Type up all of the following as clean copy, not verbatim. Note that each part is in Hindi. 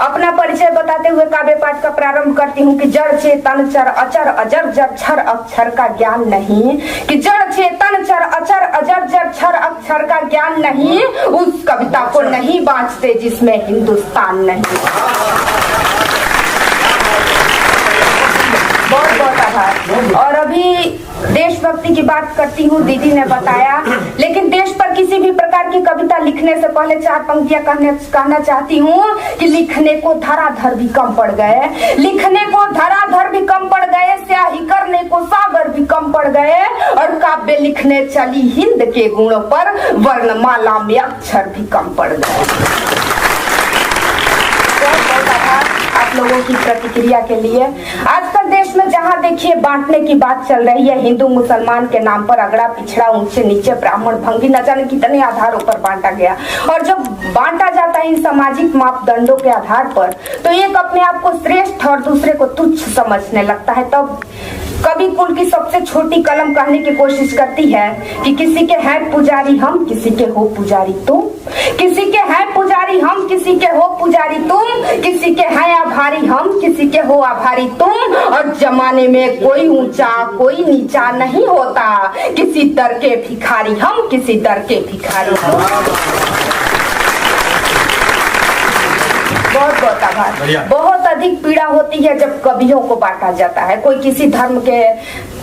अपना परिचय बताते हुए काव्य पाठ का प्रारंभ करती हूँ कि जड़ चेतन चर अचर अजर जर छर अक्षर का ज्ञान नहीं, कि जड़ चेतन चर अचर अजर जर छर अक्षर का ज्ञान नहीं, उस कविता को नहीं बांचते जिसमें हिंदुस्तान नहीं। बहुत बहुत आभार। और अभी देशभक्ति की बात करती हूँ, दीदी ने बताया, लेकिन देश पर किसी भी प्रकार की कविता लिखने से पहले 4 पंक्तियां कहना चाहती हूँ कि लिखने को धराधर भी कम पड़ गए, लिखने को धराधर भी कम पड़ गए, स्याही करने को सागर भी कम पड़ गए, और काव्य लिखने चली हिंद के गुणों पर वर्णमाला में अक्षर भी कम पड़ गए। आप लोगों की प्रतिक्रिया के लिए। आजकल देश में जहां देखिए बांटने की बात चल रही है, हिंदू मुसलमान के नाम पर अगड़ा पिछड़ा ऊंचे नीचे ब्राह्मण भंगी न जाने कितने आधारों पर बांटा गया। और जब बांटा जाता है इन सामाजिक मापदंडों के आधार पर, तो एक अपने आप को श्रेष्ठ और दूसरे को तुच्छ समझने लगता है। तब कवि कुल की सबसे छोटी कलम कहने की कोशिश करती है कि किसी के हैं पुजारी हम, किसी के हो पुजारी तुम, किसी के हैं पुजारी हम, किसी के हो पुजारी तुम, किसी के हैं आभारी हम, किसी के हो आभारी तुम, और जमाने में कोई ऊंचा कोई नीचा नहीं होता, किसी दर के भिखारी हम, किसी दर के भिखारी तुम। बहुत बहुत आभार। बहुत अधिक पीड़ा होती है जब कवियों को बांटा जाता है। कोई किसी धर्म के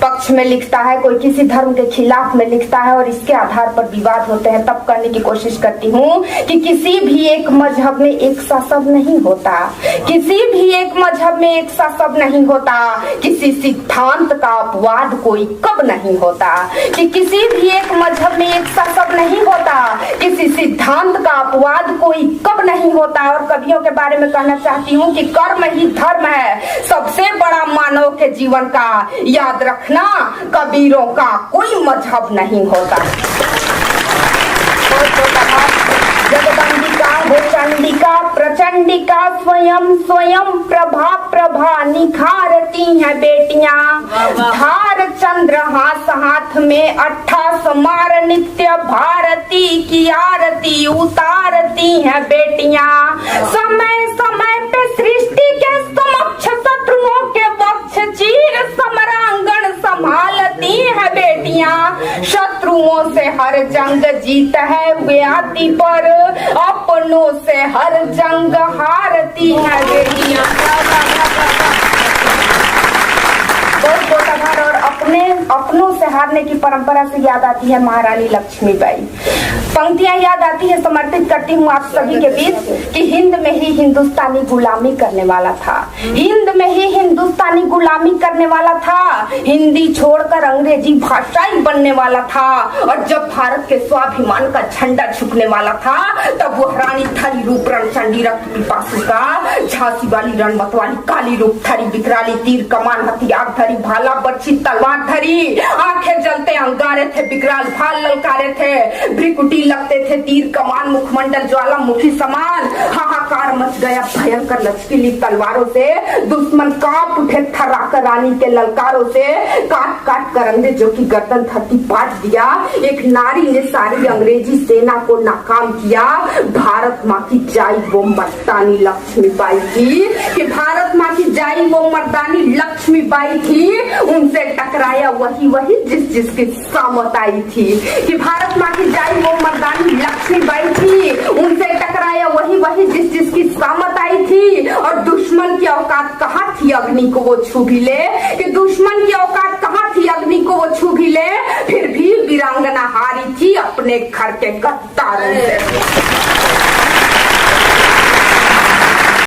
पक्ष में लिखता है, कोई किसी धर्म के खिलाफ में लिखता है, और इसके आधार पर विवाद होते हैं। तब करने की कोशिश करती हूँ कि किसी भी एक मजहब में एक सा सब नहीं होता, किसी भी एक मजहब में एक सा सब नहीं होता, किसी सिद्धांत का अपवाद कोई कब नहीं होता, कि किसी भी एक मजहब में एक सा सब नहीं होता, किसी सिद्धांत का अपवाद कोई कब नहीं होता। और कवियों के बारे में कहना चाहती हूँ कि कर्म ही धर्म है सबसे बड़ा मानव के जीवन का, याद रखना कबीरों का कोई मजहब नहीं होता। जगदम्बिका हो चंडिका प्रचंडिका स्वयं स्वयं प्रभा प्रभा निखारती हैं बेटियां, धार चंद्र हाथ हाथ में 28 मार नित्य भारती की आरती उतारती हैं बेटियां, समय समय पे सृष्टि के समक्ष शत्रुओं के वक्ष चीर समरांगण संभालती हैं बेटियां, शत्रुओं से हर जंग जीत है व्याधि पर, अपनों से हर जंग हारती हैं बेटियां। बहुत बहुत आभार। और अपनों से हारने की परंपरा से याद आती है महारानी लक्ष्मीबाई। पंक्तियां याद आती है, समर्पित करती हूँ आप सभी के बीच कि हिंद में ही हिंदुस्तानी गुलामी करने वाला था, हिंद में ही हिंदुस्तानी गुलामी करने वाला था, हिंदी छोड़कर अंग्रेजी भाषाई बनने वाला था, और जब भारत के स्वाभिमान का झंडा झुकने वाला था तब वो रानी थरी रूप रणचंडी रक्त पिपासु का, झांसी वाली रणमत वाली काली रूप थरी विकराली तीर कमान हथियार धरी भाला बच्ची तलवार धरी, आंखें जलते अंगारे थे विकराल भाल ललकारे थे, भ्रिकुटी लगते थे तीर कमान मुखमंडल ज्वालामुखी समान, हाहाकार मच गया भयंकर लचकीली तलवारों से, दुश्मन कांप उठे थर्राकर रानी के ललकारों से, काट काट कर अंग्रेजों की गर्दन धरती पाट दिया, एक नारी ने सारी अंग्रेजी सेना को नाकाम किया, भारत माँ की जाई वो मर्दानी लक्ष्मीबाई थी, कि भारत माँ की जाई वो मर्दानी लक्ष्मीबाई थी, उनसे टकराया वही वही जिसकी सामत आई थी, कि भारत माँ की जाई वो मर्दानी लक्ष्मीबाई थी, उनसे टकराया वही वही जिसकी सामत आई थी, और दुश्मन की औकात कहाँ थी अग्नि को वो छू भी ले, कि दुश्मन की औकात कहाँ थी अग्नि को वो छू भी ले, फिर भी वीरांगना हारी थी अपने घर के गद्दारों से।